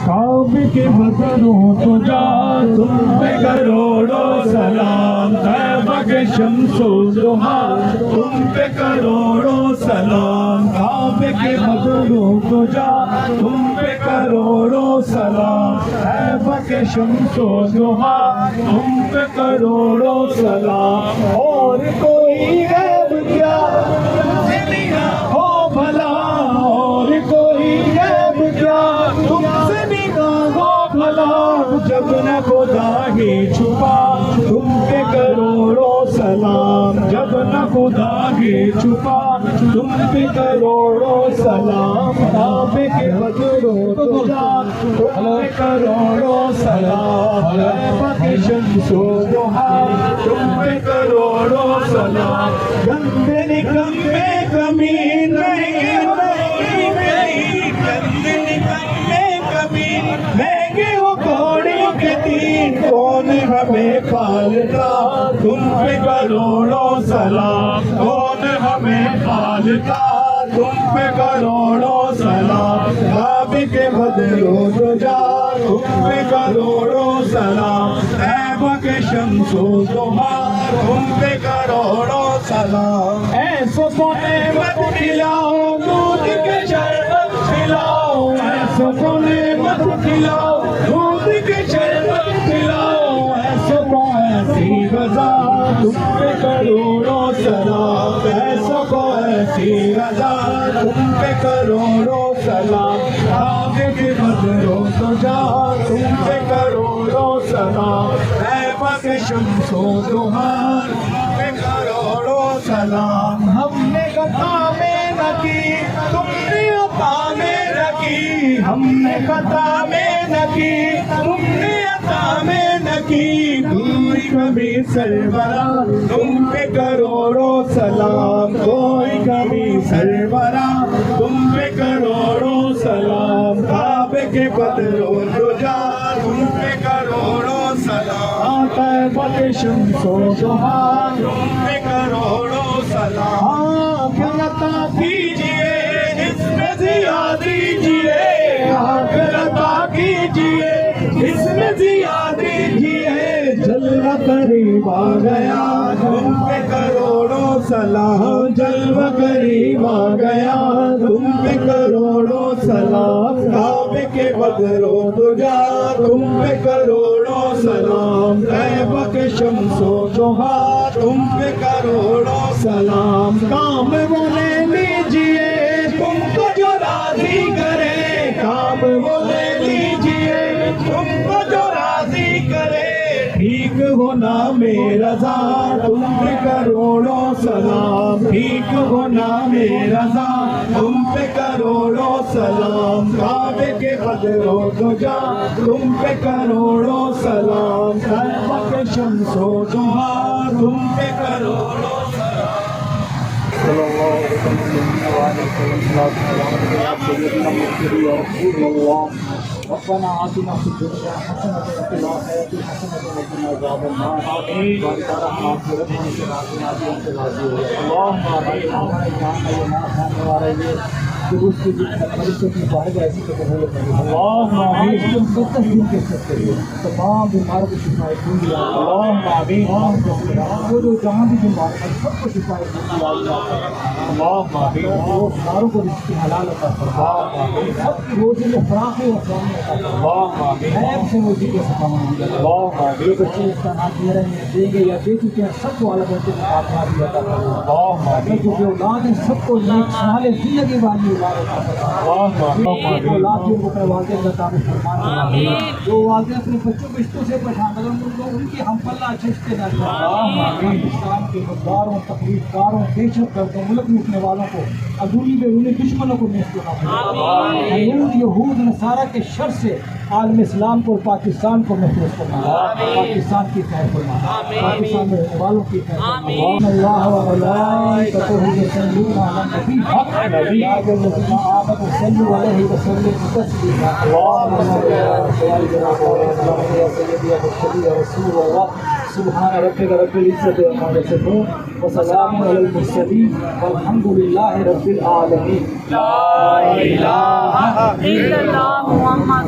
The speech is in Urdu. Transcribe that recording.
کعبے کے بدروں تو جا تم پہ کروڑوں سلام، طیبہ کے شمس و ضحیٰ تم پہ کروڑوں سلام، کعبے کے بدروں تو جا تم پہ کروڑوں سلام، طیبہ کے شمس و ضحیٰ تم پہ کروڑوں سلام، اور کوئی غیب کیا ہو بھلا، اور کوئی غیب کیا تم سے نگاہ ہو بھلا، جب نہ خدا ہی چھپا تم پہ کروڑوں سلام، جب نہ خدا ہی چھپا تم پہ کروڑوں سلام، کعبے کے بدروں تو جا تم پہ کروڑوں سلام، طیبہ کے شمس و ضحیٰ تم پہ کروڑوں سلام، گندے نکمے کمین مہنگے مہنگے وہ گھوڑے کے تین، کون ہمیں پالتا تم پہ کروڑوں سلام، کون ہمیں پالتا تم پہ کروڑوں سلام، کعبے کے بدروں تو جا تم پہ کروڑوں سلام، طیبہ کے شمس و ضحیٰ تم پہ کروڑوں سلام، ایسو کو نعمت کھلاؤ دودھ کے شربت کھلاؤ، ایسو کو نعمت کھلاؤ دودھ کے شربت کھلاؤ، ایسو کو ایسی غذا تم پہ کروڑوں سلام، ایسو کو ایسی غذا تم پہ کروڑوں سلام، کعبے کے بدروں تو جا تم پہ کروڑوں سلام، طیبہ کے شمس و ضحیٰ تم پہ کروڑوں سلام، ہم نے خطا میں نہ کی تم نے عطا میں نہ کی، ہم نے خطا میں نہ کی تم نے عطا میں نہ کی، کوئی کبھی سربراہ تم پہ کروڑوں سلام، کوئی کبھی سربراہ تم پہ کروڑوں سلام، کعبے کے بدروں تو جا تم پہ کروڑوں سلام، طیبہ کے شمس و ضحیٰ تم پہ کروڑوں سلام، پھر عطا کیجئے اس میں ضیاء دیجئے، پھر عطا کیجئے اس میں ضیاء دیجئے، جلوہ قریب آ گیا تم پہ کروڑوں سلام، جلوہ قریب آ گیا تم پہ کروڑوں سلام، کعبے کے بدروں تو جا تم پہ کروڑوں سلام، طیبہ کے شمس و ضحیٰ تم پہ کروڑوں سلام، کام وہ لے لیجئے تم کو جو راضی کرے، کام وہ لے لیجئے تم کو جو راضی کرے، ٹھیک ہونا میرا رضا تم پہ کروڑوں سلام، ٹھیک ہونا میرا رضا تم پہ کروڑوں سلام، کعبے کے بدروں تو جا تم پہ کروڑوں سلام، طیبہ کے شمس و ضحیٰ تم پہ کروڑوں سلام، صلی اللہ علیہ وسلم، ربنا آتنا فی الدنیا حسنۃ وفی الآخرۃ حسنۃ وقنا عذاب النار، بارک رحمہ ربنا کے راضی انت راضی ہو، اللهم بارک ہمارے درست کی فرشتوں کی بارگاہ ایسی قبول کرے، اللهم آمین، تم دن کے سکتے ہو تمام بیماروں کو شفا دے، اللهم آمین، وہ جو جہاں بھی بیمار ہے سب کو شفا دے، اللهم آمین، وہ بیماروں کو رزق حلال عطا فرما، سب کی روزی میں فراخی و آسانی عطا فرما، غیب سے روزی کے سامان، اللهم آمین، جو بچے اس کا نام دے رہے ہیں دیں گے یا دے چکے ہیں سب کو اعلیٰ درجے کی کامیابی عطا فرما، اللهم آمین، جو اولاد ہیں سب کو نیک صالح زندگی والی اولاد جو اپنے والدین کا تعریف فرمانے، جو والدین اپنے بچوں کو رشتوں سے پہچان ان کی ہم پلہ اچھے رشتے دار اسلام کے غداروں تکلیف کاروں دہشت گردوں ملک لوٹنے والوں کو اندرونی بیرونی دشمنوں کو محفوظ یہود نصارہ کے شر سے عالم اسلام کو اور پاکستان کو محفوظ کرنا، پاکستان کی خیر فرما، پاکستان میں رہنے والوں کی خیر فرما، اللہ و ملائکتہ یصلون علی النبی یا ایھا الذین آمنوا صلوا علیہ وسلموا تسلیما، اللهم صل علی سیدنا رسول اللہ، سبحان ربک رب العزۃ عما یصفون وسلام علی المرسلین والحمد للہ رب العالمین، لا الہ الا اللہ محمد